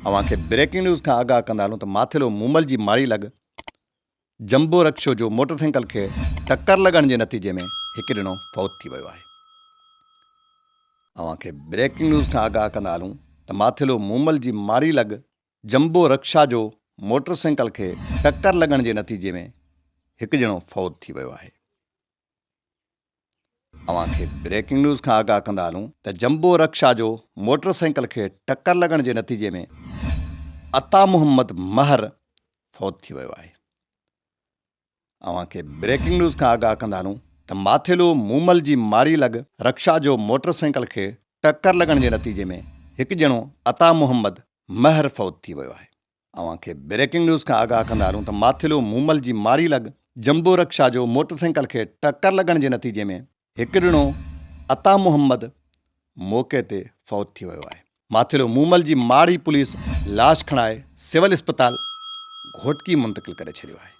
अव्हांखे breaking news खां आगाह कंदा हलूं त माथिलो मूमल जी माड़ी लॻ जंबो रक्शो जो मोटरसाइकिल खे टक्कर लॻण जे नतीजे में हिकु ॼणो फौत थी वियो आहे। अव्हांखे ब्रेकिंग न्यूज़ खां आगाह कंदा हलूं त माथिलो मूमल जी माड़ी लॻ जंबो रक्षा जो मोटरसाइकिल खे टक्कर लॻण जे नतीजे में हिकु ॼणो फौत थी वियो आहे। अव्हांखे ब्रेकिंग न्यूज़ खां आगाह कंदा हलूं त जंबो रक्षा जो मोटरसाइकिल खे टक्कर लॻण जे नतीजे में अता मोहम्मद महर फौत थी वियो आहे। अव्हांखे ब्रेकिंग न्यूज़ खां आगाह कंदा हलूं त माथिलो मूमल जी माड़ी लॻ रक्षा जो मोटरसाइकिल खे टक्कर लॻण जे नतीजे में हिकु ॼणो अता मोहम्मद महर फौत थी वियो आहे। अव्हांखे ब्रेकिंग न्यूज़ खां आगाह कंदा हलूं त माथिलो मूमल जी माड़ी लॻ जंबो रक्षा जो मोटरसाइकिल खे टक्कर लॻण जे नतीजे में हिकु ॼणो अता मोहम्मद मौक़े ते फौत थी वियो आहे। माथिलो मूमल जी माड़ी पुलिस लाश खणाए सिविल अस्पताल घोटकी मुंतक़िल करे छॾियो आहे।